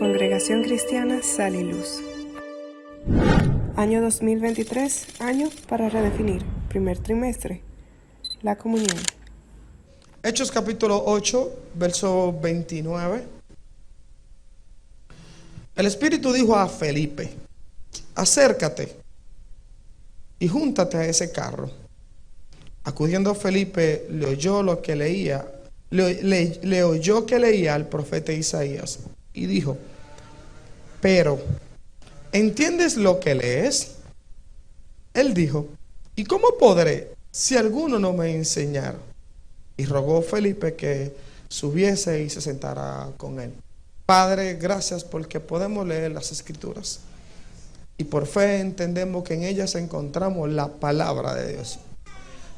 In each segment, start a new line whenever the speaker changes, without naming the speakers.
Congregación Cristiana Sal y Luz. Año 2023, año para redefinir. Primer trimestre, la comunión.
Hechos capítulo 8, verso 29. El Espíritu dijo a Felipe: acércate y júntate a ese carro. Acudiendo Felipe, le oyó que leía al profeta Isaías y dijo: pero, ¿entiendes lo que lees? Él dijo: ¿y cómo podré si alguno no me enseñara? Y rogó Felipe que subiese y se sentara con él. Padre, gracias porque podemos leer las Escrituras y por fe entendemos que en ellas encontramos la palabra de Dios,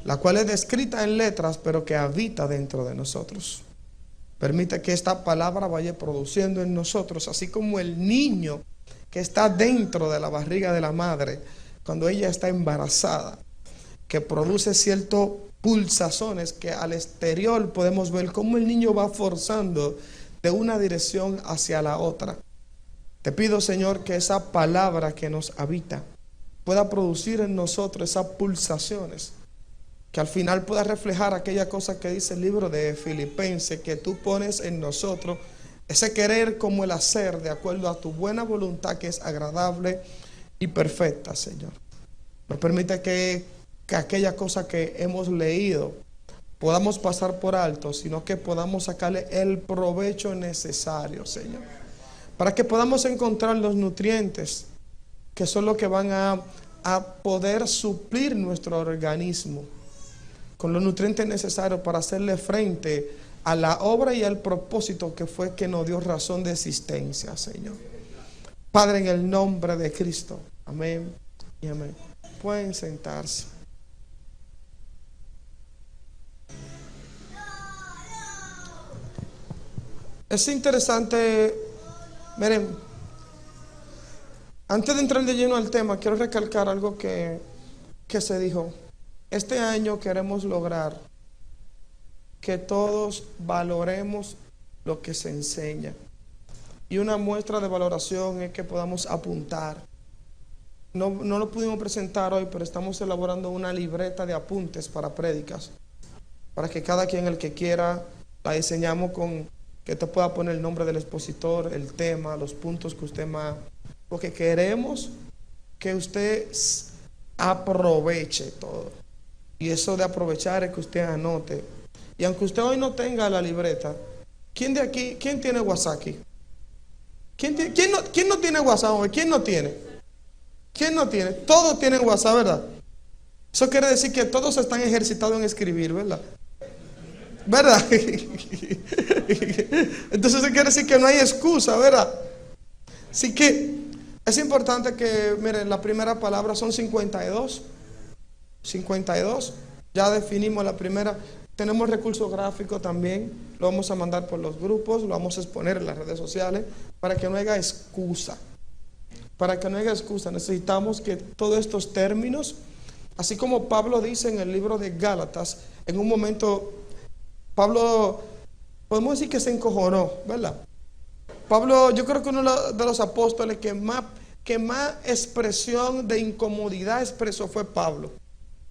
la cual es descrita en letras pero que habita dentro de nosotros. Permite que esta palabra vaya produciendo en nosotros, así como el niño que está dentro de la barriga de la madre cuando ella está embarazada, que produce ciertos pulsaciones que al exterior podemos ver cómo el niño va forzando de una dirección hacia la otra. Te pido, Señor, que esa palabra que nos habita pueda producir en nosotros esas pulsaciones, que al final pueda reflejar aquella cosa que dice el libro de Filipenses, que tú pones en nosotros ese querer como el hacer, de acuerdo a tu buena voluntad que es agradable y perfecta, Señor. Nos permite que aquella cosa que hemos leído podamos pasar por alto, sino que podamos sacarle el provecho necesario, Señor, para que podamos encontrar los nutrientes que son los que van a poder suplir nuestro organismo con los nutrientes necesarios para hacerle frente a la obra y al propósito que fue que nos dio razón de existencia, Señor. Padre, en el nombre de Cristo, amén y amén. Pueden sentarse. Es interesante, miren, antes de entrar de lleno al tema, quiero recalcar algo que se dijo. Este año queremos lograr que todos valoremos lo que se enseña. Y una muestra de valoración es que podamos apuntar. No lo pudimos presentar hoy, pero estamos elaborando una libreta de apuntes para prédicas, para que cada quien, el que quiera, la diseñamos con que te pueda poner el nombre del expositor, el tema, los puntos que usted más, porque queremos que usted aproveche todo. Y eso de aprovechar es que usted anote. Y aunque usted hoy no tenga la libreta, ¿quién de aquí, quién tiene WhatsApp aquí? ¿Quién no tiene WhatsApp hoy? ¿Quién no tiene? ¿Quién no tiene? Todos tienen WhatsApp, ¿verdad? Eso quiere decir que todos están ejercitados en escribir, ¿verdad? ¿Verdad? Entonces eso quiere decir que no hay excusa, ¿verdad? Así que es importante que, miren, la primera palabra son 52. Ya definimos la primera. Tenemos recursos gráficos también. Lo vamos a mandar por los grupos, lo vamos a exponer en las redes sociales para que no haya excusa. Para que no haya excusa, necesitamos que todos estos términos, así como Pablo dice en el libro de Gálatas, en un momento Pablo, podemos decir que se encojonó, ¿verdad? Pablo, yo creo que uno de los apóstoles que más expresión de incomodidad expresó fue Pablo.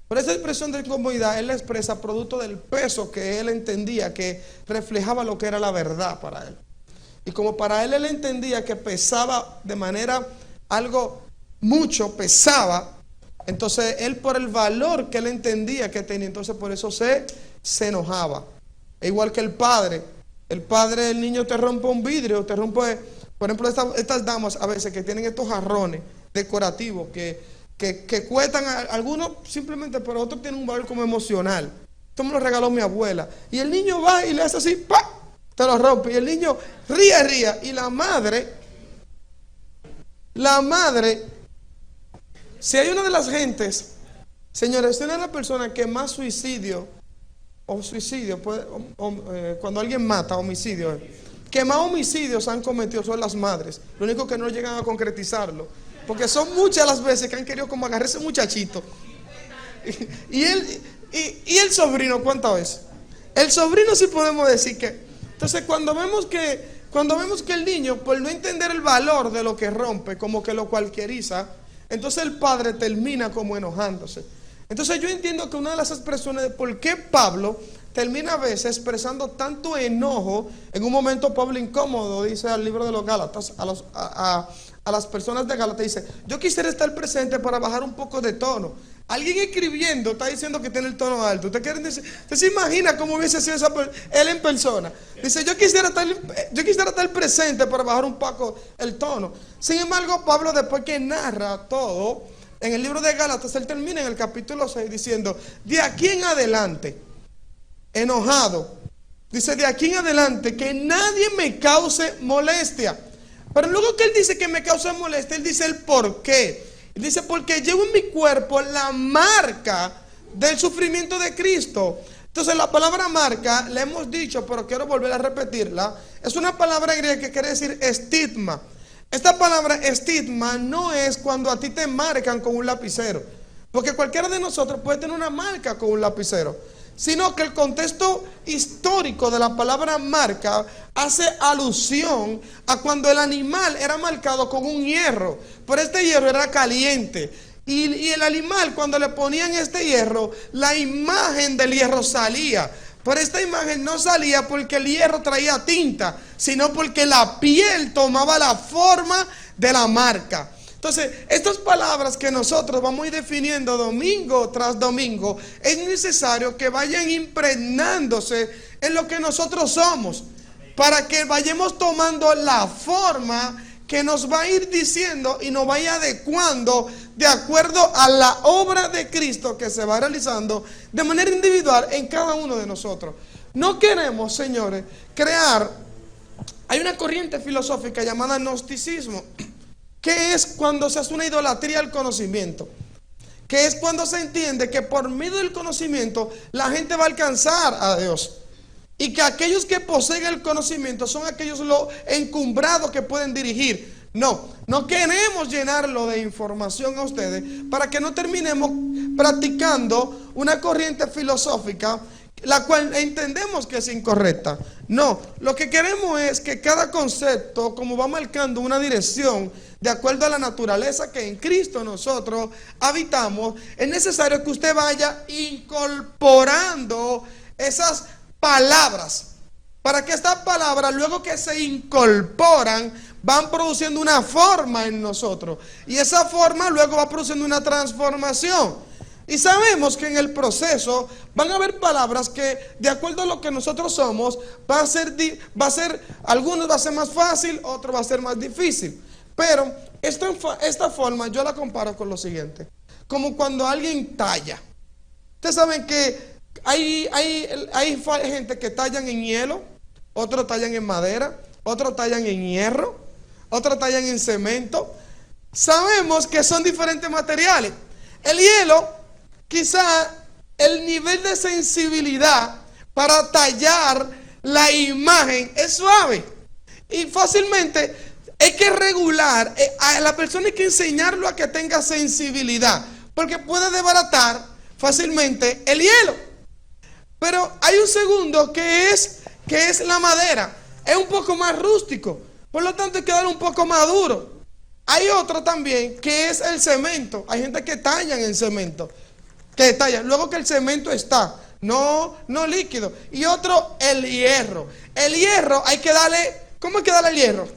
Pero esa expresión de incomodidad él la expresa producto del peso que él entendía que reflejaba lo que era la verdad para él. Y como para él entendía que pesaba de manera algo mucho, pesaba, entonces él por el valor que él entendía que tenía, entonces por eso se enojaba. E igual que el padre, el niño te rompe un vidrio, te rompe, por ejemplo, estas damas a veces que tienen estos jarrones decorativos que cuestan algunos simplemente, pero otros tienen un valor como emocional. Esto me lo regaló mi abuela. Y el niño va y le hace así, ¡pa!, te lo rompe. Y el niño ríe. Y la madre, si hay una de las gentes, señores, es una de las personas que más cuando alguien mata, homicidio, que más homicidios han cometido son las madres. Lo único que no llegan a concretizarlo, porque son muchas las veces que han querido como agarrar ese muchachito. Y el sobrino, ¿cuántas veces? El sobrino sí podemos decir que. Entonces cuando vemos que cuando vemos que el niño, por no entender el valor de lo que rompe, como que lo cualquieriza, entonces el padre termina como enojándose. Entonces yo entiendo que una de las expresiones de por qué Pablo termina a veces expresando tanto enojo, en un momento Pablo incómodo, dice al libro de los Gálatas, a las personas de Gálatas, dice: yo quisiera estar presente para bajar un poco de tono. Alguien escribiendo está diciendo que tiene el tono alto. ¿Usted se imagina cómo hubiese sido él en persona? Dice: yo quisiera estar presente para bajar un poco el tono. Sin embargo, Pablo, después que narra todo en el libro de Gálatas, él termina en el capítulo 6 diciendo: de aquí en adelante, enojado, dice, de aquí en adelante que nadie me cause molestia. Pero luego que él dice que me causa molestia, él dice el por qué. Él dice: porque llevo en mi cuerpo la marca del sufrimiento de Cristo. Entonces la palabra marca, la hemos dicho, pero quiero volver a repetirla. Es una palabra griega que quiere decir estigma. Esta palabra estigma no es cuando a ti te marcan con un lapicero, porque cualquiera de nosotros puede tener una marca con un lapicero, sino que el contexto histórico de la palabra marca hace alusión a cuando el animal era marcado con un hierro, pero este hierro era caliente. Y el animal, cuando le ponían este hierro, la imagen del hierro salía. Pero esta imagen no salía porque el hierro traía tinta, sino porque la piel tomaba la forma de la marca. Entonces, estas palabras que nosotros vamos a ir definiendo domingo tras domingo, es necesario que vayan impregnándose en lo que nosotros somos, para que vayamos tomando la forma que nos va a ir diciendo y nos vaya adecuando de acuerdo a la obra de Cristo que se va realizando de manera individual en cada uno de nosotros. No queremos, señores, hay una corriente filosófica llamada gnosticismo, que es cuando se hace una idolatría al conocimiento, que es cuando se entiende que por medio del conocimiento la gente va a alcanzar a Dios, y que aquellos que poseen el conocimiento son aquellos los encumbrados que pueden dirigir. No queremos llenarlo de información a ustedes para que no terminemos practicando una corriente filosófica la cual entendemos que es incorrecta. No, lo que queremos es que cada concepto, como va marcando una dirección de acuerdo a la naturaleza que en Cristo nosotros habitamos, es necesario que usted vaya incorporando esas palabras, para que estas palabras, luego que se incorporan, van produciendo una forma en nosotros, y esa forma luego va produciendo una transformación. Y sabemos que en el proceso van a haber palabras que, de acuerdo a lo que nosotros somos, algunos va a ser más fácil, otros va a ser más difícil. Pero esta forma yo la comparo con lo siguiente: como cuando alguien talla. Ustedes saben que hay gente que tallan en hielo, otros tallan en madera, otros tallan en hierro, otros tallan en cemento. Sabemos que son diferentes materiales. El hielo, quizá el nivel de sensibilidad para tallar la imagen es suave, y fácilmente hay que regular, a la persona hay que enseñarlo a que tenga sensibilidad, porque puede desbaratar fácilmente el hielo. Pero hay un segundo que es la madera. Es un poco más rústico, por lo tanto hay que darle un poco más duro. Hay otro también que es el cemento. Hay gente que talla en el cemento, que talla luego que el cemento está no líquido. Y otro, el hierro. El hierro hay que darle, ¿cómo hay que darle el hierro?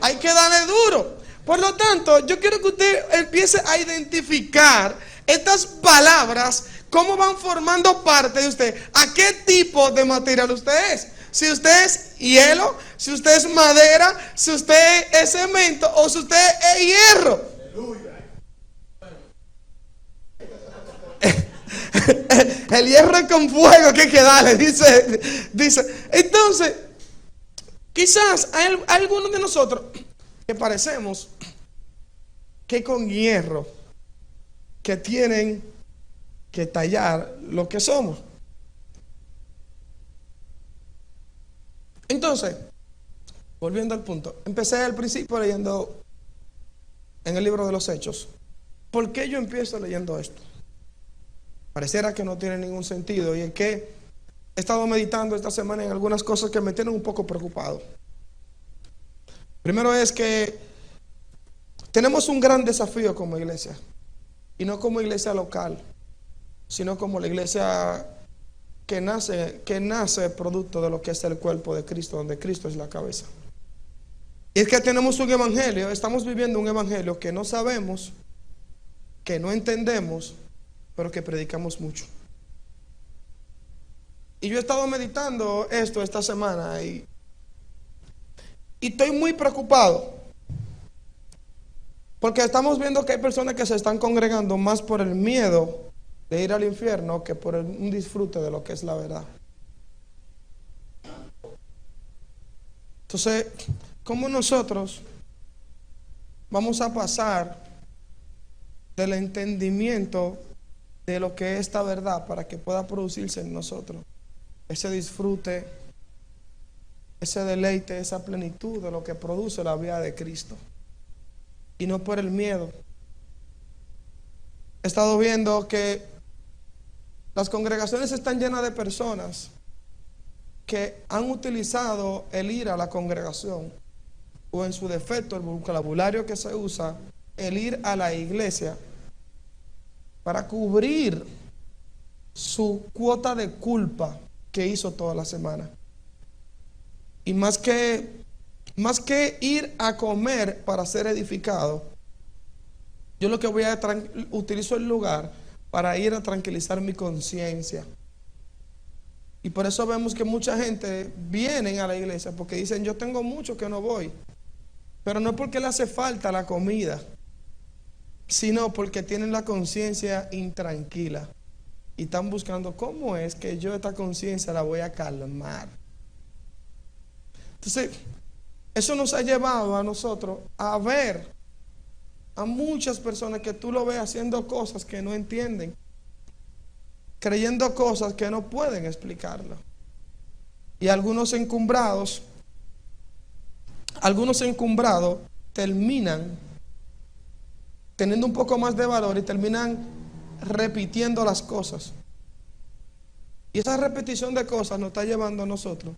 Hay que darle duro. Por lo tanto, yo quiero que usted empiece a identificar estas palabras, cómo van formando parte de usted, a qué tipo de material usted es. Si usted es hielo, si usted es madera, si usted es cemento o si usted es hierro. El hierro es con fuego que hay que darle, dice. Entonces, quizás hay algunos de nosotros que parecemos que con hierro, que tienen que tallar lo que somos. Entonces, volviendo al punto, empecé al principio leyendo en el libro de los Hechos. ¿Por qué yo empiezo leyendo esto? Pareciera que no tiene ningún sentido, y es que he estado meditando esta semana en algunas cosas que me tienen un poco preocupado. Primero es que tenemos un gran desafío como iglesia, y no como iglesia local, sino como la iglesia que nace producto de lo que es el cuerpo de Cristo, donde Cristo es la cabeza. Y es que tenemos un evangelio, estamos viviendo un evangelio que no sabemos, que no entendemos, pero que predicamos mucho. Y yo he estado meditando esto esta semana y estoy muy preocupado, porque estamos viendo que hay personas que se están congregando más por el miedo de ir al infierno que por un disfrute de lo que es la verdad. Entonces, ¿cómo nosotros vamos a pasar del entendimiento de lo que es esta verdad para que pueda producirse en nosotros ese disfrute, ese deleite, esa plenitud de lo que produce la vida de Cristo, y no por el miedo? He estado viendo que las congregaciones están llenas de personas que han utilizado el ir a la congregación, o en su defecto el vocabulario que se usa, el ir a la iglesia, para cubrir su cuota de culpa que hizo toda la semana. Y más que ir a comer para ser edificado, yo lo que voy a utilizo el lugar para ir a tranquilizar mi conciencia. Y por eso vemos que mucha gente viene a la iglesia porque dicen: yo tengo mucho que no voy, pero no es porque le hace falta la comida, sino porque tienen la conciencia intranquila y están buscando cómo es que yo esta conciencia la voy a calmar. Entonces, eso nos ha llevado a nosotros a ver a muchas personas que tú lo ves haciendo cosas que no entienden, creyendo cosas que no pueden explicarlo. Y algunos encumbrados terminan teniendo un poco más de valor y terminan repitiendo las cosas. Y esa repetición de cosas nos está llevando a nosotros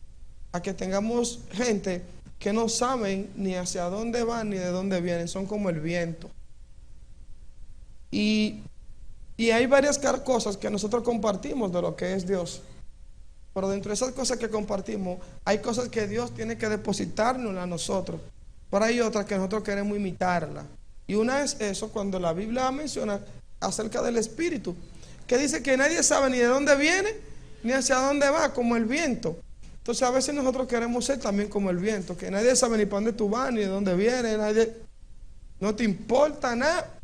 a que tengamos gente que no saben ni hacia dónde van ni de dónde vienen, son como el viento. Y hay varias cosas que nosotros compartimos de lo que es Dios, pero dentro de esas cosas que compartimos hay cosas que Dios tiene que depositarnos a nosotros, pero hay otras que nosotros queremos imitarla. Y una es eso, cuando la Biblia menciona acerca del Espíritu, que dice que nadie sabe ni de dónde viene ni hacia dónde va, como el viento. Entonces a veces nosotros queremos ser también como el viento, que nadie sabe ni para dónde tú vas ni de dónde vienes, no te importa nada.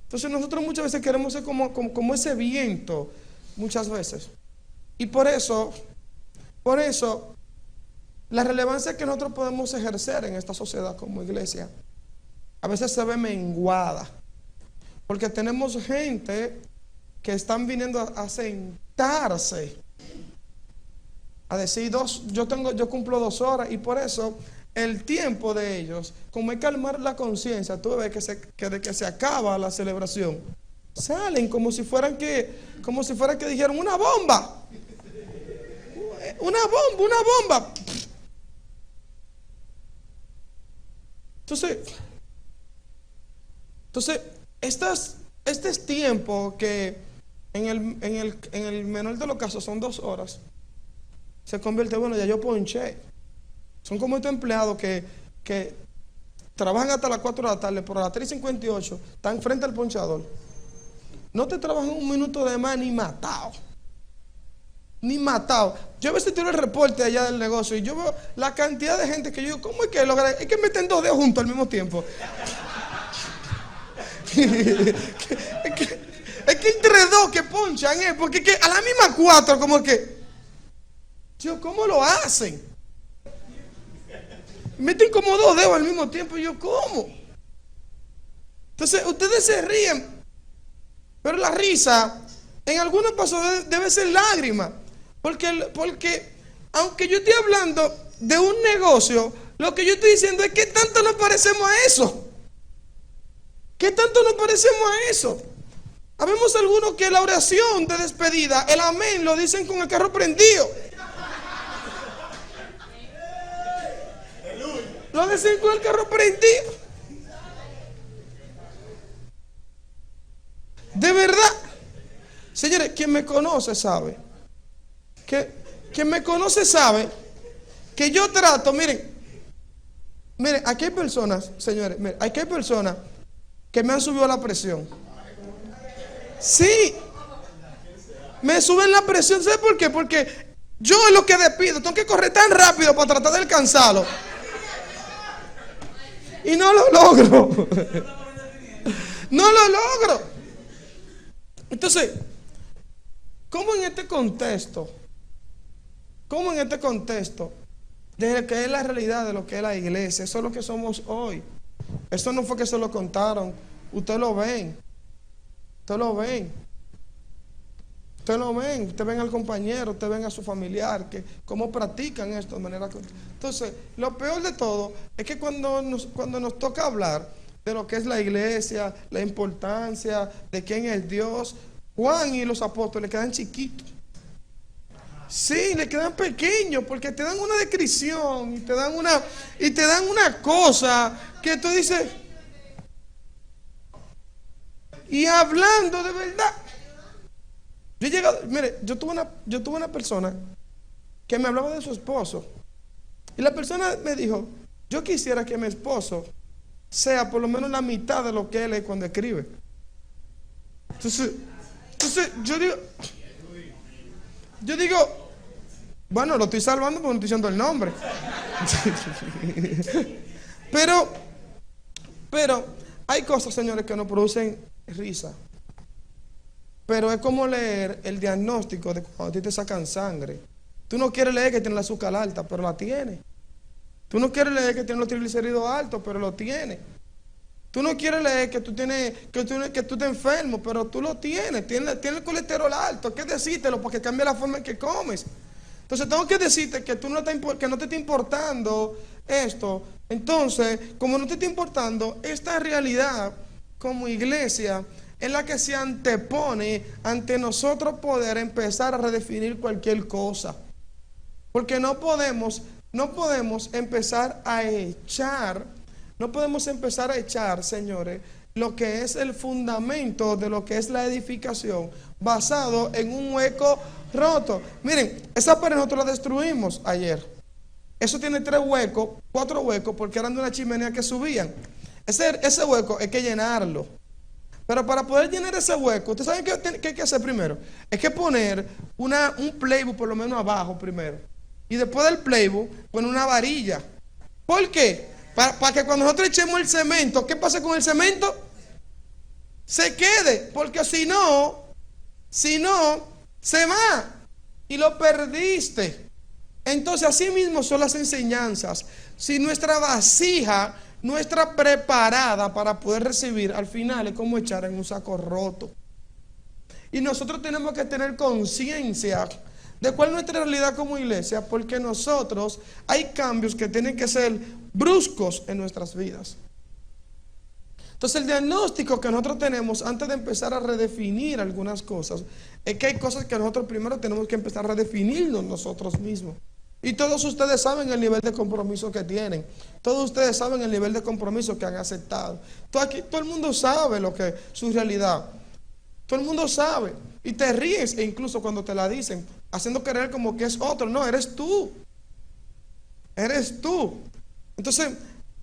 Entonces nosotros muchas veces queremos ser como ese viento, muchas veces. Y por eso la relevancia que nosotros podemos ejercer en esta sociedad como iglesia a veces se ve menguada, porque tenemos gente que están viniendo a sentarse a decir: yo cumplo 2 horas, y por eso el tiempo de ellos, como hay que calmar la conciencia, tú ves que de que se acaba la celebración, salen como si fuera que dijeron: una bomba, una bomba. Entonces este es tiempo que en el menor de los casos son 2 horas, se convierte, bueno, ya yo ponché. Son como estos empleados que trabajan hasta las 4 de la tarde, pero a las 3:58 están frente al ponchador. No te trabajan un minuto de más ni matado. Yo a veces tiro el reporte allá del negocio y yo veo la cantidad de gente que yo digo: ¿cómo es que logran? Es que meten 2 dedos juntos al mismo tiempo. es que entre 2 que ponchan, porque que a la misma 4, como que, yo, ¿cómo lo hacen? Meten como 2 dedos al mismo tiempo. Y yo, ¿cómo? Entonces ustedes se ríen, pero la risa en algunos casos debe ser lágrima, porque aunque yo estoy hablando de un negocio, lo que yo estoy diciendo es: ¿qué tanto nos parecemos a eso? ¿Qué tanto nos parecemos a eso? Habemos algunos que la oración de despedida, el amén, lo dicen con el carro prendido. Lo más de 5 el carro prendido. De verdad. Señores, quien me conoce sabe. Quien me conoce sabe que yo trato, miren, aquí hay personas, señores, miren, aquí hay personas que me han subido la presión. Sí, me suben la presión. ¿Sabe por qué? Porque yo es lo que despido, tengo que correr tan rápido para tratar de alcanzarlo. Y no lo logro. No lo logro. Entonces, ¿cómo en este contexto? De que es la realidad de lo que es la iglesia, eso es lo que somos hoy. Eso no fue que se lo contaron. Ustedes lo ven. Usted ven al compañero, usted ven a su familiar, que cómo practican esto de manera. Entonces, lo peor de todo es que cuando nos toca hablar de lo que es la iglesia, la importancia de quién es Dios, Juan y los apóstoles quedan chiquitos. Sí, le quedan pequeños porque te dan una descripción y te dan una cosa que tú dices. Y hablando de verdad. Yo tuve una persona que me hablaba de su esposo. Y la persona me dijo, yo quisiera que mi esposo sea por lo menos la mitad de lo que él es cuando escribe. Entonces yo digo, bueno, lo estoy salvando porque no estoy diciendo el nombre. Pero hay cosas, señores, que nos producen risa. Pero es como leer el diagnóstico de cuando a ti te sacan sangre. Tú no quieres leer que tiene el azúcar alta, pero la tiene. Tú no quieres leer que tiene los triglicéridos altos, pero lo tiene. Tú no quieres leer que tú estás enfermo, pero tú lo tienes. Tiene el colesterol alto. ¿Qué decírtelo? Porque cambia la forma en que comes. Entonces tengo que decirte que que no te está importando esto. Entonces, como no te está importando esta realidad como iglesia, es la que se antepone ante nosotros poder empezar a redefinir cualquier cosa. Porque no podemos empezar a echar, señores, lo que es el fundamento de lo que es la edificación basado en un hueco roto. Miren, esa pared nosotros la destruimos ayer. Eso tiene 3 huecos, 4 huecos, porque eran de una chimenea que subían. Ese hueco hay que llenarlo. Pero para poder llenar ese hueco, ¿ustedes saben qué hay que hacer primero? Es que poner un playbook por lo menos abajo primero. Y después del playbook, poner una varilla. ¿Por qué? Para que cuando nosotros echemos el cemento, ¿qué pasa con el cemento? Se quede, porque si no, se va y lo perdiste. Entonces, así mismo son las enseñanzas. Si nuestra vasija no está preparada para poder recibir, al final es como echar en un saco roto. Y nosotros tenemos que tener conciencia de cuál es nuestra realidad como iglesia, porque nosotros hay cambios que tienen que ser bruscos en nuestras vidas. Entonces el diagnóstico que nosotros tenemos antes de empezar a redefinir algunas cosas es que hay cosas que nosotros primero tenemos que empezar a redefinirnos nosotros mismos. Y todos ustedes saben el nivel de compromiso que tienen. Todos ustedes saben el nivel de compromiso que han aceptado. Todo el mundo sabe lo que su realidad. Todo el mundo sabe. Y te ríes, e incluso cuando te la dicen, haciendo creer como que es otro. No, eres tú. Eres tú. Entonces,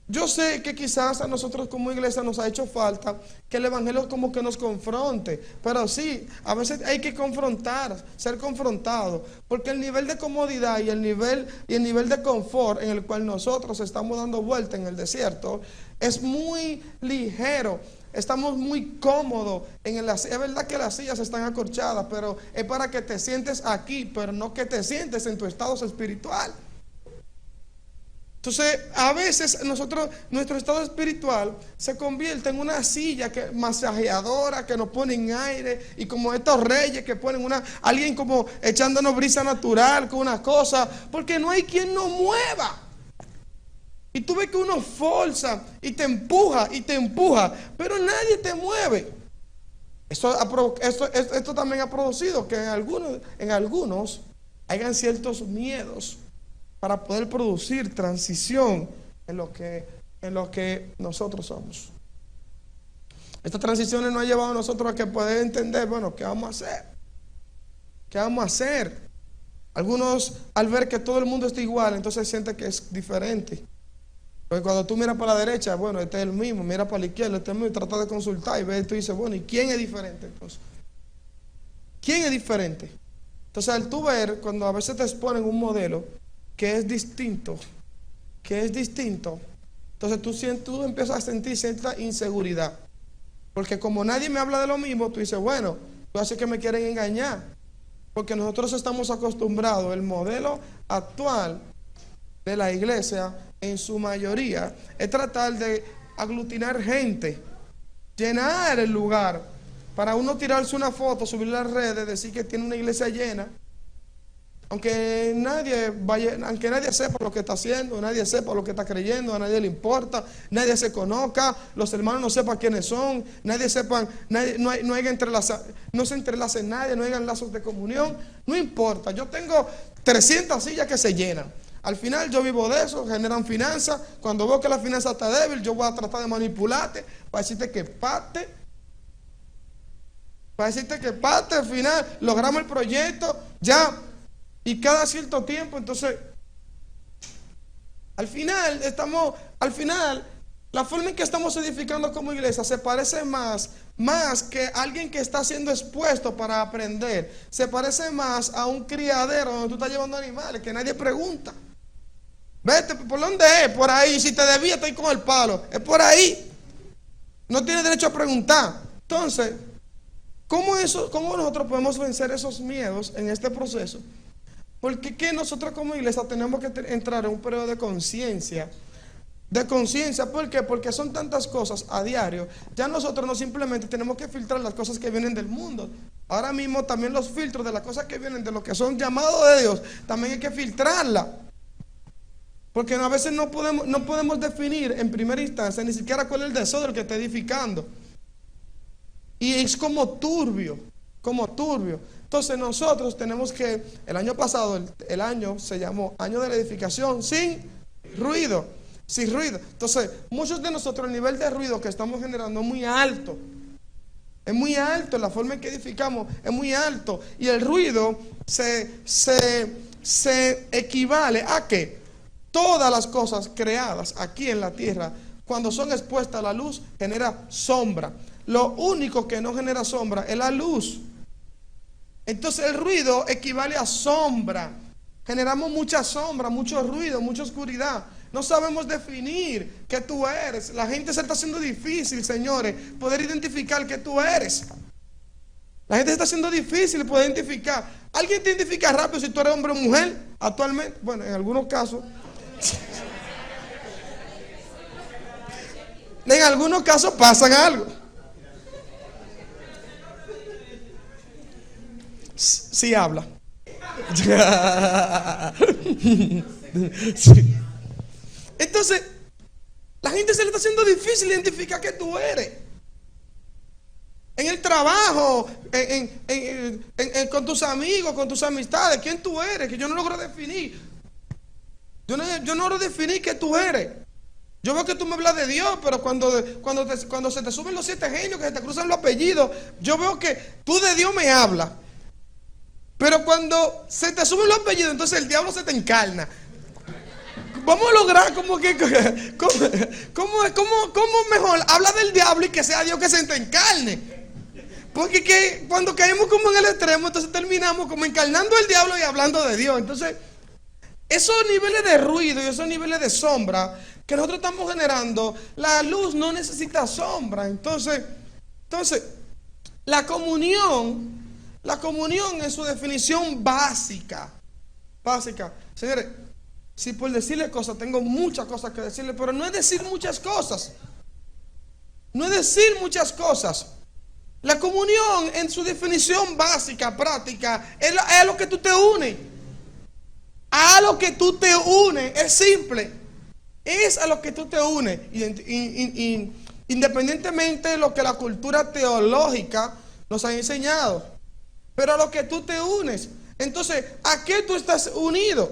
yo sé que quizás a nosotros como iglesia nos ha hecho falta que el evangelio como que nos confronte, pero sí, a veces hay que confrontar, ser confrontado, porque el nivel de comodidad y el nivel de confort en el cual nosotros estamos dando vuelta en el desierto es muy ligero. Estamos muy cómodos es verdad que las sillas están acolchadas, pero es para que te sientes aquí, pero no que te sientes en tu estado espiritual. Entonces, a veces nuestro estado espiritual se convierte en una silla masajeadora que nos pone en aire, y como estos reyes que ponen alguien como echándonos brisa natural con una cosa, porque no hay quien nos mueva. Y tú ves que uno forza y te empuja, pero nadie te mueve. Esto también ha producido que en algunos hayan ciertos miedos para poder producir transición en lo que nosotros somos. Estas transiciones nos han llevado a nosotros a que poder entender, bueno, ¿qué vamos a hacer? ¿Qué vamos a hacer? Algunos, al ver que todo el mundo está igual, entonces sienten que es diferente. Porque cuando tú miras para la derecha, bueno, este es el mismo, mira para la izquierda, este es el mismo, y trata de consultar y ves, y tú dices, bueno, ¿y quién es diferente entonces? ¿Quién es diferente? Entonces, al tú ver, cuando a veces te exponen un modelo que es distinto, entonces tú empiezas a sentir cierta inseguridad. Porque como nadie me habla de lo mismo, tú dices, bueno, tú haces que me quieren engañar. Porque nosotros estamos acostumbrados, el modelo actual de la iglesia, en su mayoría, es tratar de aglutinar gente, llenar el lugar, para uno tirarse una foto, subirla a las redes, decir que tiene una iglesia llena, aunque nadie sepa lo que está haciendo, nadie sepa lo que está creyendo, a nadie le importa, nadie se conozca, los hermanos no sepan quiénes son, nadie sepan, no se entrelace nadie, no hayan lazos de comunión, no importa. Yo tengo 300 sillas que se llenan. Al final yo vivo de eso, generan finanzas. Cuando veo que la finanza está débil, yo voy a tratar de manipularte para decirte que parte. Al final logramos el proyecto, ya. Y cada cierto tiempo, entonces, al final, la forma en que estamos edificando como iglesia se parece más que alguien que está siendo expuesto para aprender. Se parece más a un criadero donde tú estás llevando animales, que nadie pregunta. Vete, ¿por dónde es? Por ahí. Si te desvías, estoy con el palo. Es por ahí. No tienes derecho a preguntar. Entonces, ¿cómo nosotros podemos vencer esos miedos en este proceso? Porque que nosotros como iglesia tenemos que entrar en un periodo de conciencia. ¿Por qué? Porque son tantas cosas a diario. Ya nosotros no simplemente tenemos que filtrar las cosas que vienen del mundo. Ahora mismo también los filtros de las cosas que vienen de lo que son llamados de Dios, también hay que filtrarla. Porque a veces no podemos definir en primera instancia ni siquiera cuál es el deseo del que está edificando. Y es como turbio. Entonces nosotros tenemos que, el año pasado, el año se llamó Año de la Edificación sin ruido. Entonces, muchos de nosotros el nivel de ruido que estamos generando es muy alto. Es muy alto, la forma en que edificamos es muy alto. Y el ruido se equivale a que todas las cosas creadas aquí en la tierra, cuando son expuestas a la luz, genera sombra. Lo único que no genera sombra es la luz. Entonces el ruido equivale a sombra. Generamos mucha sombra, mucho ruido, mucha oscuridad. No sabemos definir qué tú eres. La gente se está haciendo difícil, señores, poder identificar qué tú eres. La gente se está haciendo difícil poder identificar. ¿Alguien te identifica rápido si tú eres hombre o mujer? Actualmente, bueno, en algunos casos. En algunos casos pasan algo. Sí habla. Sí. Entonces, la gente se le está haciendo difícil identificar qué tú eres. En el trabajo, con tus amigos, con tus amistades, quién tú eres, que yo no logro definir. Yo no logro definir qué tú eres. Yo veo que tú me hablas de Dios, pero cuando se te suben los 7 genios, que se te cruzan los apellidos, yo veo que tú de Dios me hablas. Pero cuando se te suben los apellidos, entonces el diablo se te encarna. Vamos a lograr ¿cómo mejor habla del diablo y que sea Dios que se te encarne? Porque cuando caemos como en el extremo, entonces terminamos como encarnando al diablo y hablando de Dios. Entonces, esos niveles de ruido y esos niveles de sombra que nosotros estamos generando, la luz no necesita sombra. Entonces, la comunión en su definición básica. Señores, si por decirle cosas, tengo muchas cosas que decirle, pero no es decir muchas cosas. La comunión en su definición básica, práctica, es a lo que tú te unes. A lo que tú te unes, es simple. Es a lo que tú te unes. Independientemente de lo que la cultura teológica nos ha enseñado. Pero a lo que tú te unes. Entonces, ¿a qué tú estás unido?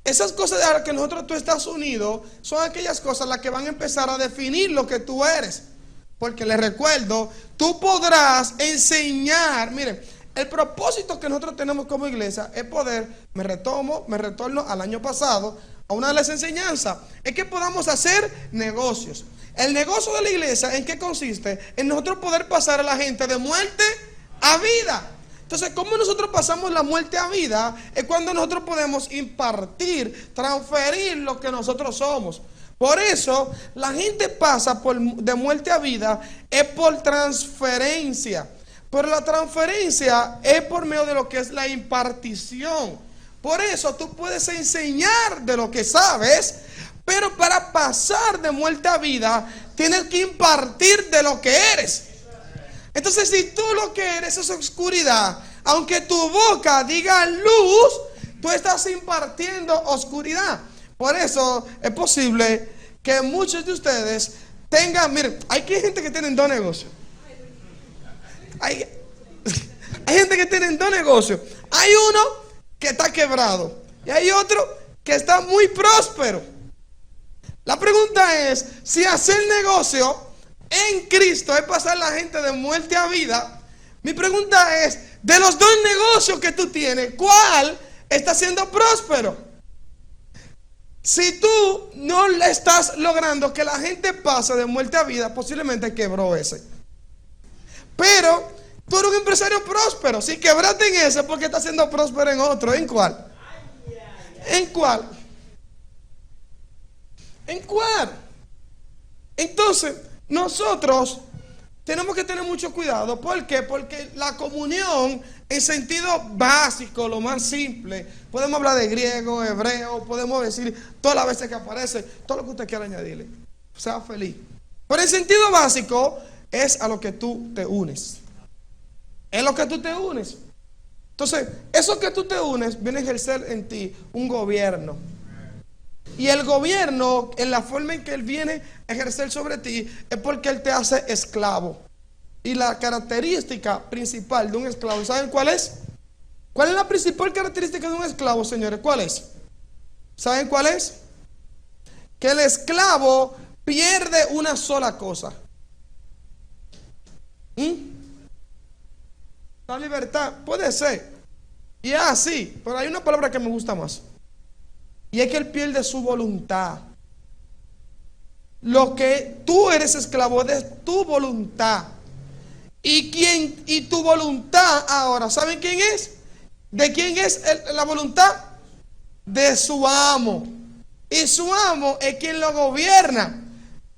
Esas cosas a las que tú estás unido son aquellas cosas las que van a empezar a definir lo que tú eres. Porque les recuerdo, tú podrás enseñar. Miren, el propósito que nosotros tenemos como iglesia es poder, me retorno al año pasado, a una de las enseñanzas, es que podamos hacer negocios. El negocio de la iglesia, ¿en qué consiste? En nosotros poder pasar a la gente de muerte a vida. Entonces, ¿cómo nosotros pasamos la muerte a vida? Es cuando nosotros podemos impartir, transferir lo que nosotros somos. Por eso, la gente pasa de muerte a vida, es por transferencia. Pero la transferencia es por medio de lo que es la impartición. Por eso, tú puedes enseñar de lo que sabes, pero para pasar de muerte a vida, tienes que impartir de lo que eres. Entonces, si tú lo que eres es oscuridad, aunque tu boca diga luz, tú estás impartiendo oscuridad. Por eso es posible que muchos de ustedes tengan, miren, hay gente que tienen dos negocios. Hay gente que tienen dos negocios. Hay uno que está quebrado y hay otro que está muy próspero. La pregunta es, si hacer negocio en Cristo es pasar la gente de muerte a vida, mi pregunta es, de los dos negocios que tú tienes, ¿cuál está siendo próspero? Si tú no le estás logrando que la gente pase de muerte a vida, posiblemente quebró ese. Pero tú eres un empresario próspero. Si quebraste en ese, ¿por qué estás siendo próspero en otro? ¿En cuál? ¿En cuál? ¿En cuál? Entonces, nosotros tenemos que tener mucho cuidado. ¿Por qué? Porque la comunión, en sentido básico, lo más simple, podemos hablar de griego, hebreo, podemos decir todas las veces que aparece, todo lo que usted quiera añadirle. Sea feliz. Pero en sentido básico, es a lo que tú te unes. Es lo que tú te unes. Entonces, eso que tú te unes viene a ejercer en ti un gobierno. Y el gobierno, en la forma en que él viene a ejercer sobre ti, es porque él te hace esclavo. Y la característica principal de un esclavo, ¿saben cuál es? ¿Cuál es la principal característica de un esclavo, señores? ¿Cuál es? ¿Saben cuál es? Que el esclavo pierde una sola cosa. La libertad, puede ser. Y es así, pero hay una palabra que me gusta más. Y es que él pierde su voluntad. Lo que tú eres esclavo de tu voluntad. Y tu voluntad ahora, ¿saben quién es? ¿De quién es la voluntad? De su amo. Y su amo es quien lo gobierna.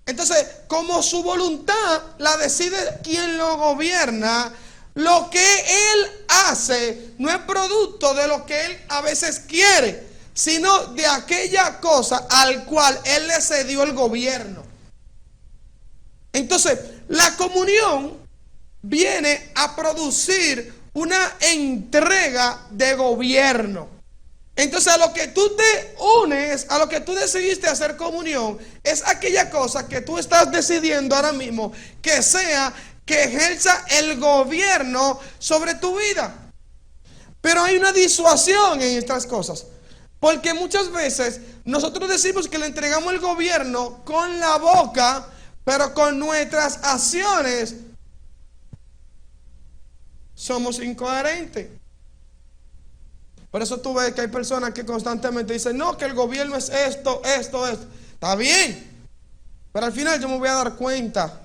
Entonces, como su voluntad la decide quien lo gobierna, lo que él hace no es producto de lo que él a veces quiere, sino de aquella cosa al cual él le cedió el gobierno. Entonces, la comunión viene a producir una entrega de gobierno. Entonces, a lo que tú te unes, a lo que tú decidiste hacer comunión, es aquella cosa que tú estás decidiendo ahora mismo que sea, que ejerza el gobierno sobre tu vida. Pero hay una disuasión en estas cosas. Porque muchas veces nosotros decimos que le entregamos el gobierno con la boca, pero con nuestras acciones somos incoherentes. Por eso tú ves que hay personas que constantemente dicen, no, que el gobierno es esto. Está bien, pero al final yo me voy a dar cuenta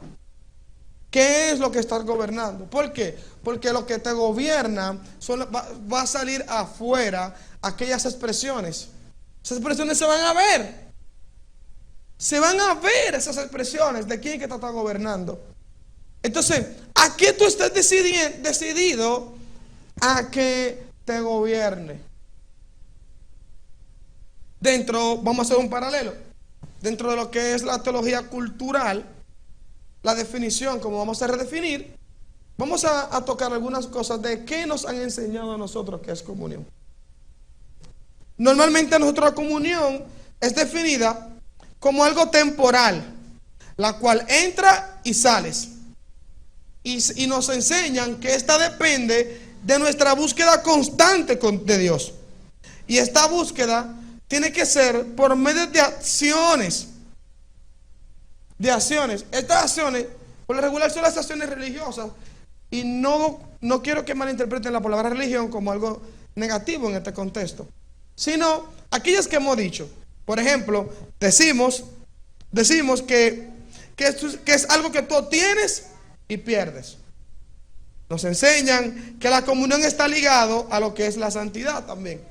qué es lo que estás gobernando. ¿Por qué? Porque lo que te gobierna va a salir afuera. Aquellas expresiones. Esas expresiones se van a ver. Se van a ver esas expresiones de quién que te está gobernando. Entonces, ¿a qué tú estás decidido a que te gobierne? Vamos a hacer un paralelo. Dentro de lo que es la teología cultural, la definición, como vamos a redefinir, vamos a tocar algunas cosas de qué nos han enseñado a nosotros que es comunión. Normalmente nuestra comunión es definida como algo temporal, la cual entra y sales. Y nos enseñan que esta depende de nuestra búsqueda constante de Dios. Y esta búsqueda tiene que ser por medio de acciones. De acciones. Estas acciones, por lo regular, son las acciones religiosas. Y no quiero que malinterpreten la palabra religión como algo negativo en este contexto, sino aquellas que hemos dicho. Por ejemplo, decimos que es algo que tú tienes y pierdes. Nos enseñan que la comunión está ligado a lo que es la santidad también.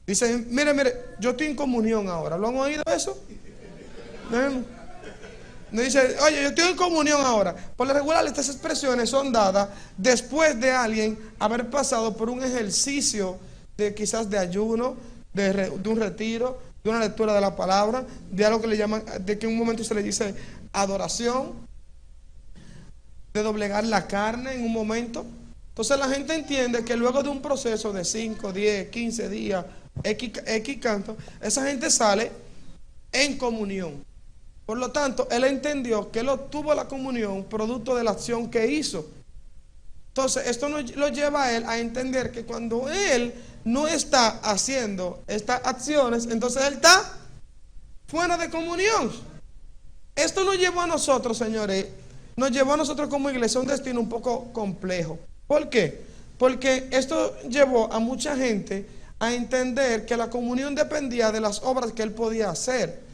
Dicen, mire, yo estoy en comunión ahora. ¿Lo han oído eso? No dice, oye, yo estoy en comunión ahora. Por lo regular, estas expresiones son dadas después de alguien haber pasado por un ejercicio de quizás de ayuno, de un retiro, de una lectura de la palabra, de algo que le llaman, de que en un momento se le dice adoración, de doblegar la carne en un momento. Entonces la gente entiende que luego de un proceso de 5, 10, 15 días, X canto, esa gente sale en comunión. Por lo tanto, él entendió que él obtuvo la comunión producto de la acción que hizo. Entonces, esto lo lleva a él a entender que cuando él no está haciendo estas acciones, entonces él está fuera de comunión. Esto nos llevó a nosotros, señores, nos llevó a nosotros como iglesia a un destino un poco complejo. ¿Por qué? Porque esto llevó a mucha gente a entender que la comunión dependía de las obras que él podía hacer.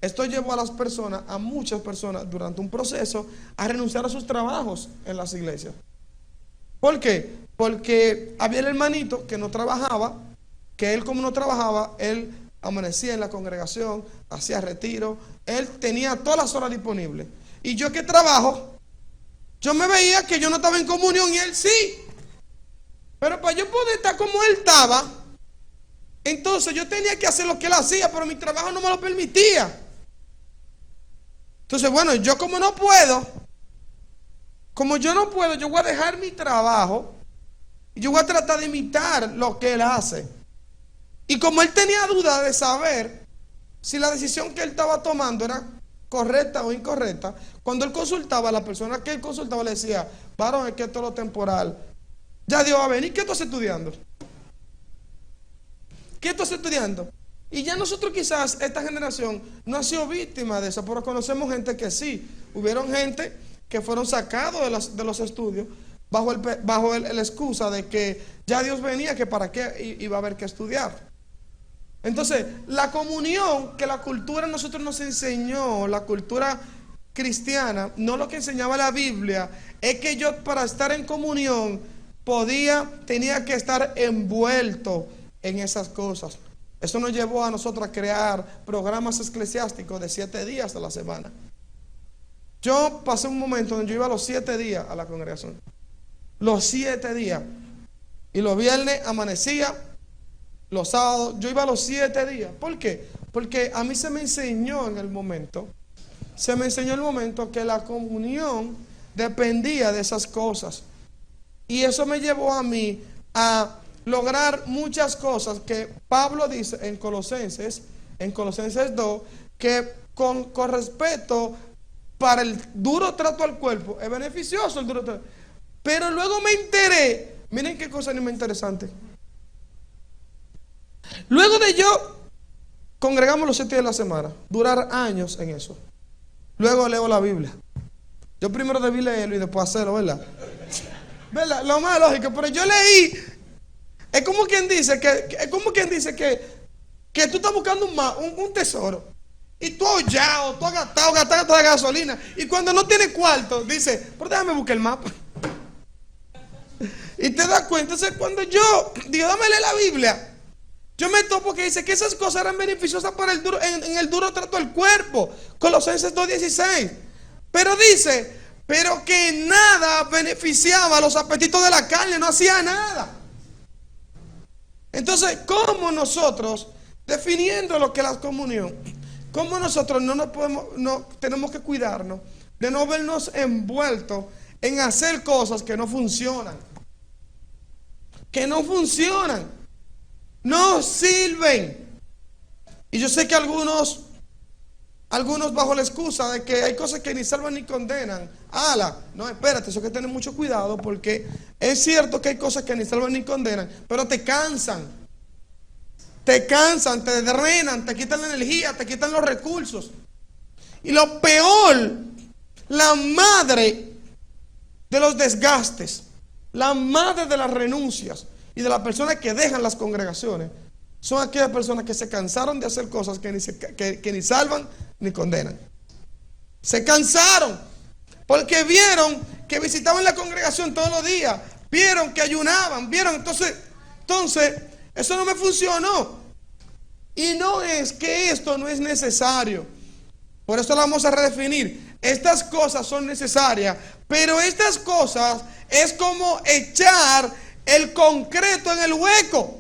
Esto llevó a las personas, a muchas personas, durante un proceso, a renunciar a sus trabajos en las iglesias. ¿Por qué? Porque había el hermanito que no trabajaba, que él como no trabajaba, él amanecía en la congregación, hacía retiro, él tenía todas las horas disponibles. Y yo que trabajo, yo me veía que yo no estaba en comunión y él sí. Pero para yo poder estar como él estaba, entonces yo tenía que hacer lo que él hacía, pero mi trabajo no me lo permitía. Entonces, bueno, yo como yo no puedo, yo voy a dejar mi trabajo y yo voy a tratar de imitar lo que él hace. Y como él tenía duda de saber si la decisión que él estaba tomando era correcta o incorrecta, cuando él consultaba a la persona que él consultaba, le decía, varón, es que esto es lo temporal. Ya Dios va a venir, ¿qué tú estás estudiando? ¿Qué tú estás estudiando? Y ya nosotros quizás, esta generación, no ha sido víctima de eso, pero conocemos gente que sí. Hubieron gente que fueron sacados de los estudios bajo la excusa de que ya Dios venía, que para qué iba a haber que estudiar. Entonces, la comunión que la cultura a nosotros nos enseñó, la cultura cristiana, no lo que enseñaba la Biblia, es que yo para estar en comunión tenía que estar envuelto en esas cosas. Eso nos llevó a nosotros a crear programas eclesiásticos de 7 días a la semana. Yo pasé un momento donde yo iba los 7 días a la congregación. Los 7 días. Y los viernes amanecía, los sábados, yo iba los 7 días. ¿Por qué? Porque a mí se me enseñó en el momento que la comunión dependía de esas cosas. Y eso me llevó a mí a lograr muchas cosas que Pablo dice en Colosenses 2, que con respeto para el duro trato al cuerpo, es beneficioso el duro trato. Pero luego me enteré, miren qué cosa más interesante. Luego de yo congregamos los 7 días de la semana, durar años en eso. Luego leo la Biblia. Yo primero debí leerlo y después hacerlo, ¿verdad? Lo más lógico, pero yo leí. Es como quien dice que tú estás buscando un tesoro. Y tú has gastado toda la gasolina. Y cuando no tienes cuarto, dice, pero déjame buscar el mapa. Y te das cuenta. Entonces, cuando yo digo, dame leer la Biblia, yo me topo que dice que esas cosas eran beneficiosas para en el duro trato al cuerpo. Colosenses 2:16. Pero dice, pero que nada beneficiaba los apetitos de la carne, no hacía nada. Entonces, ¿cómo nosotros, definiendo lo que es la comunión, cómo nosotros no tenemos que cuidarnos de no vernos envueltos en hacer cosas que no funcionan? Que no funcionan, no sirven. Y yo sé que algunos bajo la excusa de que hay cosas que ni salvan ni condenan. No, espérate, eso hay que tener mucho cuidado, porque es cierto que hay cosas que ni salvan ni condenan, pero te cansan te cansan, te drenan, te quitan la energía, te quitan los recursos. Y lo peor, la madre de los desgastes, la madre de las renuncias y de las personas que dejan las congregaciones, son aquellas personas que se cansaron de hacer cosas que ni salvan ni condenan. Se cansaron porque vieron que visitaban la congregación todos los días, vieron que ayunaban, vieron, entonces eso no me funcionó. Y no es que esto no es necesario. Por eso lo vamos a redefinir. Estas cosas son necesarias, pero estas cosas es como echar el concreto en el hueco.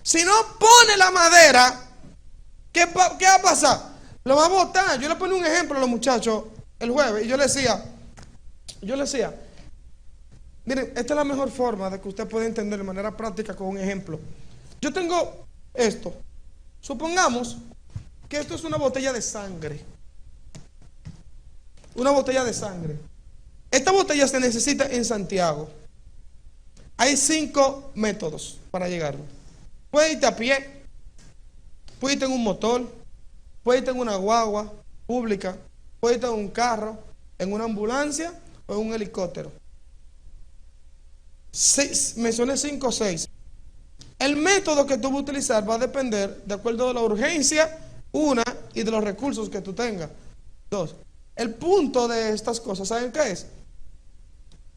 Si no pone la madera, ¿qué va a pasar? Lo va a botar. Yo le ponía un ejemplo a los muchachos el jueves y yo le decía, miren, esta es la mejor forma de que usted pueda entender de manera práctica con un ejemplo. Yo tengo esto. Supongamos que esto es una botella de sangre. Una botella de sangre. Esta botella se necesita en Santiago. Hay 5 métodos para llegarlo. Puedes irte a pie, puedes irte en un motor, puedes irte en una guagua pública, puedes irte en un carro, en una ambulancia o en un helicóptero. Mencioné 5 o 6. El método que tú vas a utilizar va a depender de acuerdo a la urgencia, una, y de los recursos que tú tengas. 2. El punto de estas cosas, ¿saben qué es?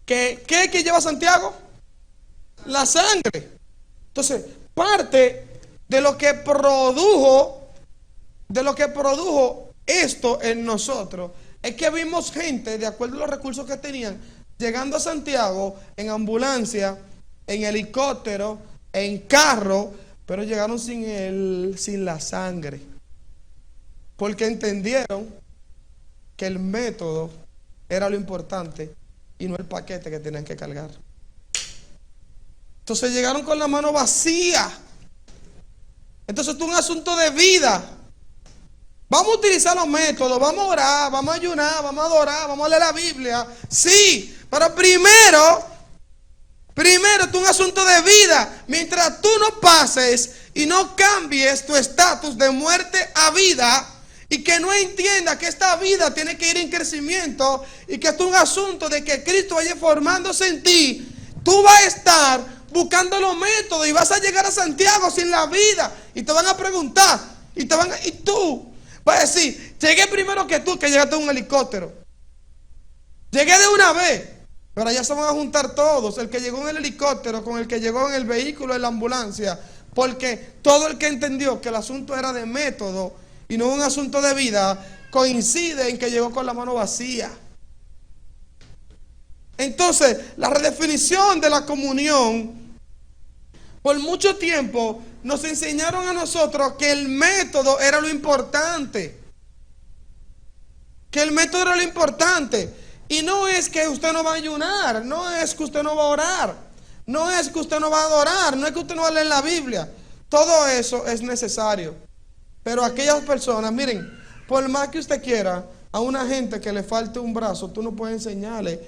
¿Qué es que lleva Santiago? La sangre. Entonces, parte de lo que produjo esto en nosotros es que vimos gente, de acuerdo a los recursos que tenían, llegando a Santiago en ambulancia, en helicóptero, en carro, pero llegaron sin la sangre, porque entendieron que el método era lo importante y no el paquete que tenían que cargar. Entonces llegaron con la mano vacía. Entonces esto es un asunto de vida. Vamos a utilizar los métodos, vamos a orar, vamos a ayunar, vamos a adorar, vamos a leer la Biblia. Sí, pero primero esto es un asunto de vida. Mientras tú no pases y no cambies tu estatus de muerte a vida, y que no entienda que esta vida tiene que ir en crecimiento y que esto es un asunto de que Cristo vaya formándose en ti, tú vas a estar buscando los métodos y vas a llegar a Santiago sin la vida y te van a preguntar y tú vas a decir, llegué primero que tú, que llegaste en un helicóptero, llegué de una vez, pero allá se van a juntar todos, el que llegó en el helicóptero con el que llegó en el vehículo, en la ambulancia, porque todo el que entendió que el asunto era de método y no un asunto de vida, coincide en que llegó con la mano vacía. Entonces, la redefinición de la comunión, por mucho tiempo nos enseñaron a nosotros que el método era lo importante. Que el método era lo importante. Y no es que usted no va a ayunar, no es que usted no va a orar, no es que usted no va a adorar, no es que usted no va a leer la Biblia. Todo eso es necesario. Pero aquellas personas, miren, por más que usted quiera, a una gente que le falte un brazo, tú no puedes enseñarle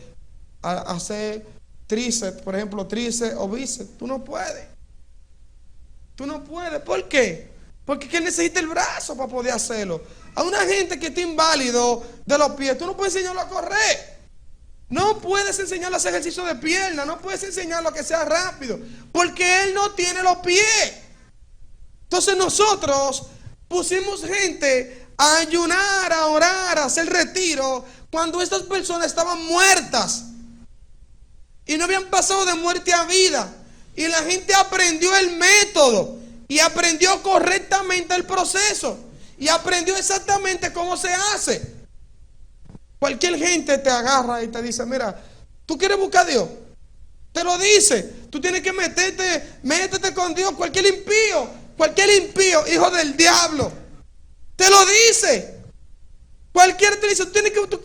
a hacer tríceps, por ejemplo, tríceps o bíceps. Tú no puedes. Tú no puedes. ¿Por qué? Porque es que necesita el brazo para poder hacerlo. A una gente que está inválido de los pies, tú no puedes enseñarlo a correr. No puedes enseñarlo a hacer ejercicio de pierna. No puedes enseñarlo a que sea rápido. Porque él no tiene los pies. Entonces nosotros pusimos gente a ayunar, a orar, a hacer retiro, cuando estas personas estaban muertas y no habían pasado de muerte a vida. Y la gente aprendió el método y aprendió correctamente el proceso y aprendió exactamente cómo se hace. Cualquier gente te agarra y te dice, mira, ¿tú quieres buscar a Dios? Te lo dice. Tú tienes que métete con Dios. Cualquier impío, hijo del diablo, te lo dice. Cualquiera te dice,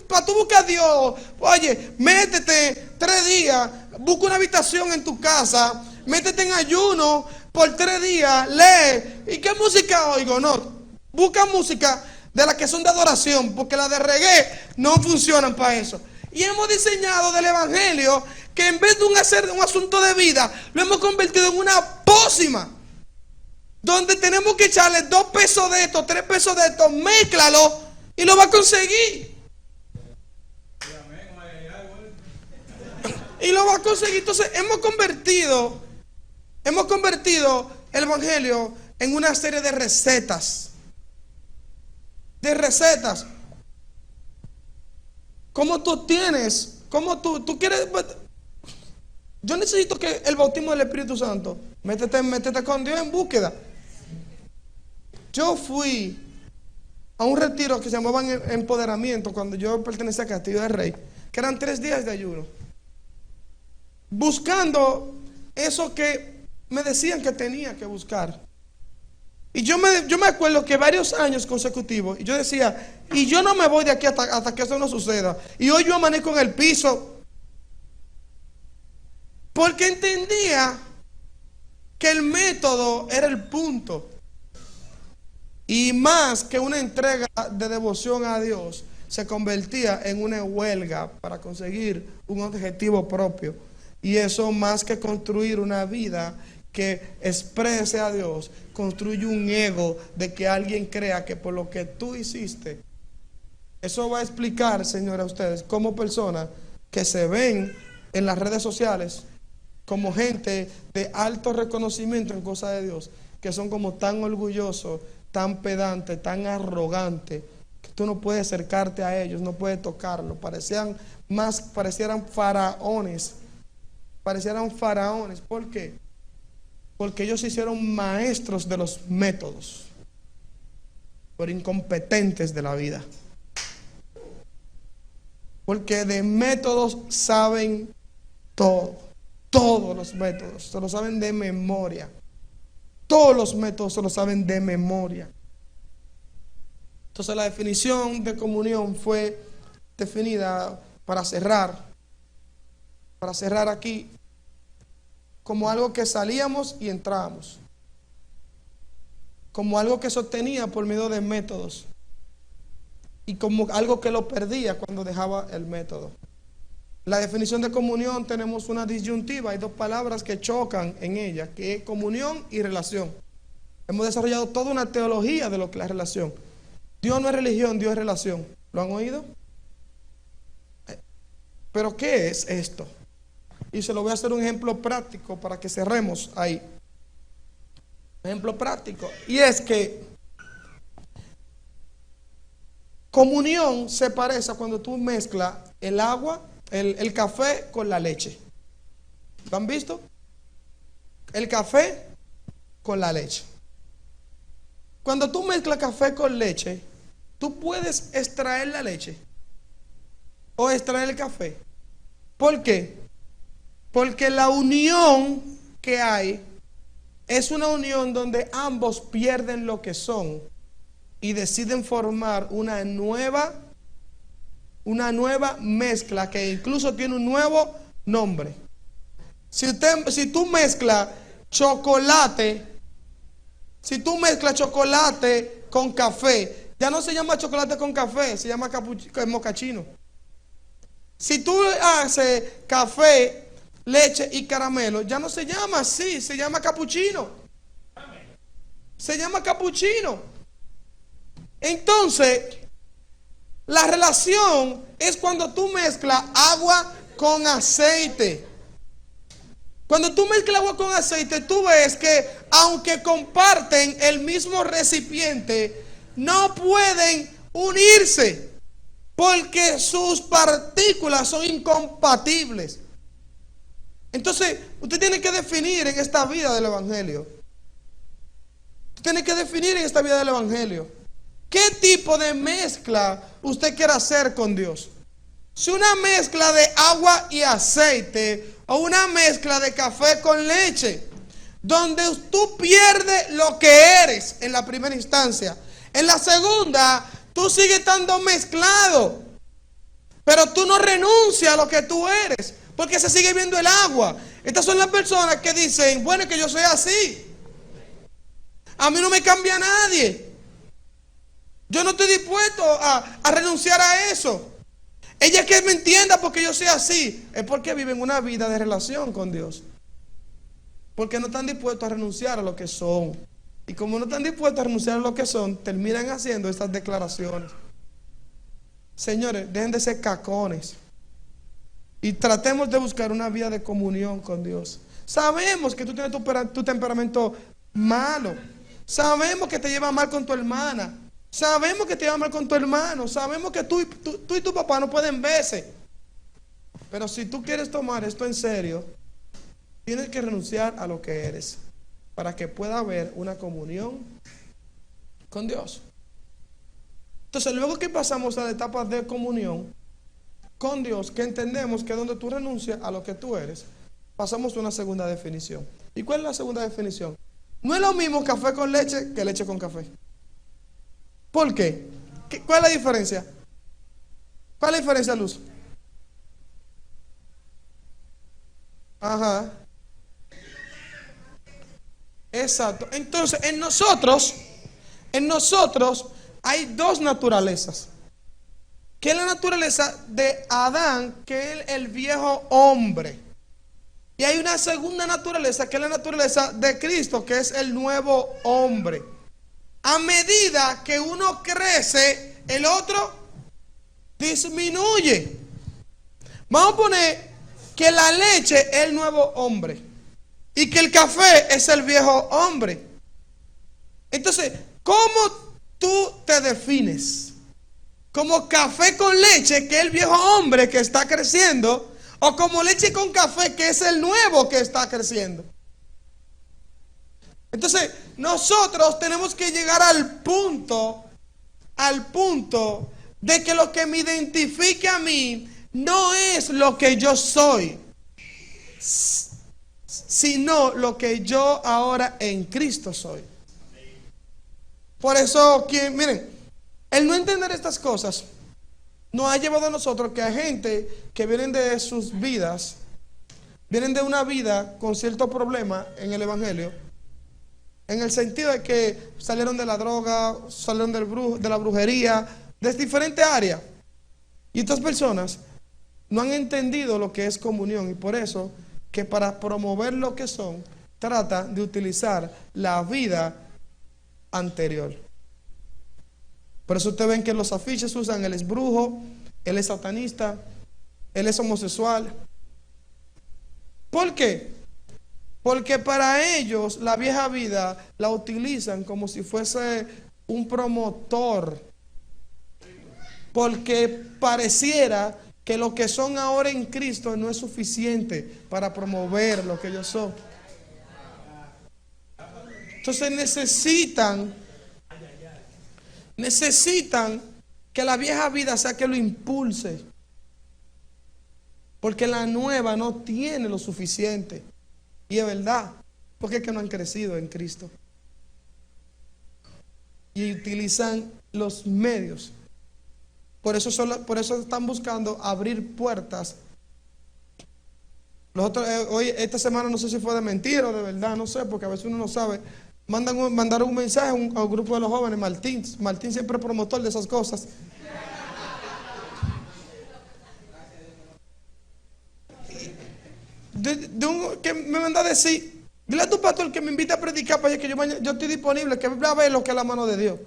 para tú buscar a Dios, oye, métete 3 días, busca una habitación en tu casa, métete en ayuno por 3 días, lee. ¿Y qué música oigo? No, busca música de las que son de adoración, porque las de reggae no funcionan para eso. Y hemos diseñado del evangelio que en vez de hacer un asunto de vida, lo hemos convertido en una pócima. donde tenemos que echarle 2 pesos de esto, 3 pesos de esto, mézclalo y lo va a conseguir. Y lo va a conseguir. Entonces hemos convertido el evangelio en una serie de recetas. De recetas. ¿Cómo tú tienes? ¿Cómo tú quieres? Yo necesito que el bautismo del Espíritu Santo. Métete con Dios en búsqueda. Yo fui a un retiro que se llamaba Empoderamiento cuando yo pertenecía a Castillo del Rey, que eran 3 días de ayuno, buscando eso que me decían que tenía que buscar. Y yo me acuerdo que varios años consecutivos, y yo decía, y yo no me voy de aquí hasta que eso no suceda. Y hoy yo amanezco en el piso, porque entendía que el método era el punto. Y más que una entrega de devoción a Dios, se convertía en una huelga para conseguir un objetivo propio. Y eso, más que construir una vida que exprese a Dios, construye un ego de que alguien crea que por lo que tú hiciste. Eso va a explicar, señora, a ustedes como personas que se ven en las redes sociales como gente de alto reconocimiento en cosas de Dios, que son como tan orgullosos, tan pedantes, tan arrogantes, que tú no puedes acercarte a ellos, no puedes tocarlos. Parecieran faraones. ¿Por qué? Porque ellos se hicieron maestros de los métodos, por incompetentes de la vida. Porque de métodos saben todo. Todos los métodos se lo saben de memoria. Todos los métodos se lo saben de memoria. Entonces la definición de comunión fue definida, para cerrar aquí, como algo que salíamos y entrábamos, como algo que sostenía por medio de métodos, y como algo que lo perdía cuando dejaba el método. La definición de comunión tenemos una disyuntiva, hay 2 palabras que chocan en ella, que es comunión y relación. Hemos desarrollado toda una teología de lo que es la relación. Dios no es religión, Dios es relación. ¿Lo han oído? Pero ¿qué es esto? Y se lo voy a hacer un ejemplo práctico para que cerremos ahí. Ejemplo práctico. Y es que comunión se parece a cuando tú mezclas el agua, el café con la leche. ¿Lo han visto? El café con la leche. Cuando tú mezclas café con leche, tú puedes extraer la leche o extraer el café. ¿Por qué? Porque la unión que hay es una unión donde ambos pierden lo que son y deciden formar una nueva mezcla que incluso tiene un nuevo nombre. Si tú mezclas chocolate con café, ya no se llama chocolate con café, se llama mocachino. Si tú haces café, leche y caramelo, ya no se llama así, se llama capuchino. Se llama capuchino. Entonces, la relación es cuando tú mezclas agua con aceite. Cuando tú mezclas agua con aceite, tú ves que aunque comparten el mismo recipiente, no pueden unirse porque sus partículas son incompatibles. Entonces, usted tiene que definir en esta vida del Evangelio. ¿Qué tipo de mezcla usted quiere hacer con Dios? Si una mezcla de agua y aceite o una mezcla de café con leche, donde tú pierdes lo que eres en la primera instancia. En la segunda, tú sigues estando mezclado, pero tú no renuncias a lo que tú eres, porque se sigue viendo el agua. Estas son las personas que dicen, bueno, que yo soy así. A mí no me cambia nadie. Yo no estoy dispuesto a renunciar a eso. Ella que me entienda porque yo soy así, es porque viven una vida de relación con Dios. Porque no están dispuestos a renunciar a lo que son. Y como no están dispuestos a renunciar a lo que son, terminan haciendo estas declaraciones. Señores, dejen de ser cacones. Y tratemos de buscar una vida de comunión con Dios. Sabemos que tú tienes tu temperamento malo. Sabemos que te lleva mal con tu hermana. Sabemos que te lleva mal con tu hermano. Sabemos que tú y tu papá no pueden verse. Pero si tú quieres tomar esto en serio, tienes que renunciar a lo que eres para que pueda haber una comunión con Dios. Entonces, luego que pasamos a la etapa de comunión con Dios, que entendemos que donde tú renuncias a lo que tú eres, pasamos a una segunda definición. ¿Y cuál es la segunda definición? No es lo mismo café con leche que leche con café. ¿Por qué? ¿Cuál es la diferencia? ¿Cuál es la diferencia, Luz? Ajá. Exacto. Entonces, en nosotros hay dos naturalezas. Que es la naturaleza de Adán, que es el viejo hombre. Y hay una segunda naturaleza, que es la naturaleza de Cristo, que es el nuevo hombre. A medida que uno crece, el otro disminuye. Vamos a poner que la leche es el nuevo hombre y que el café es el viejo hombre. Entonces, ¿cómo tú te defines? ¿Como café con leche, que es el viejo hombre que está creciendo? ¿O como leche con café, que es el nuevo que está creciendo? Entonces, nosotros tenemos que llegar al punto de que lo que me identifique a mí no es lo que yo soy, sino lo que yo ahora en Cristo soy. Por eso, miren, el no entender estas cosas nos ha llevado a nosotros que hay gente que vienen de sus vidas, vienen de una vida con cierto problema en el evangelio, en el sentido de que salieron de la droga, salieron de la brujería, de diferentes áreas. Y estas personas no han entendido lo que es comunión, y por eso que para promover lo que son, tratan de utilizar la vida anterior. Por eso ustedes ven que los afiches usan: él es brujo, él es satanista, él es homosexual. ¿Por qué? Porque para ellos la vieja vida la utilizan como si fuese un promotor. Porque pareciera que lo que son ahora en Cristo no es suficiente para promover lo que ellos son. Entonces necesitan que la vieja vida sea que lo impulse. Porque la nueva no tiene lo suficiente. Y es verdad, porque es que no han crecido en Cristo. Y utilizan los medios. Por eso están buscando abrir puertas. Hoy, esta semana, no sé si fue de mentira o de verdad, no sé, porque a veces uno no sabe. Mandaron un mensaje a un grupo de los jóvenes. Martín siempre es promotor de esas cosas. Que me manda a decir: dile a tu pastor que me invite a predicar para allá, que yo estoy disponible, que voy a ver lo que es la mano de Dios.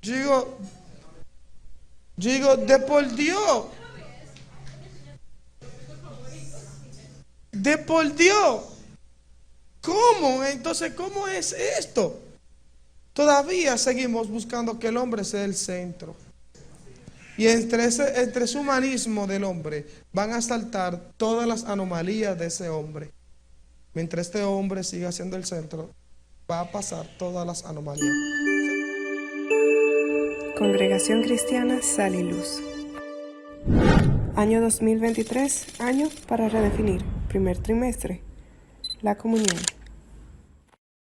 Yo digo, de por Dios. De por Dios. ¿Cómo? Entonces, ¿cómo es esto? Todavía seguimos buscando que el hombre sea el centro. Y entre ese humanismo del hombre van a saltar todas las anomalías de ese hombre. Mientras este hombre siga siendo el centro, va a pasar todas las anomalías.
Congregación Cristiana Sal y Luz. Año 2023, año para redefinir. Primer trimestre. La comunión.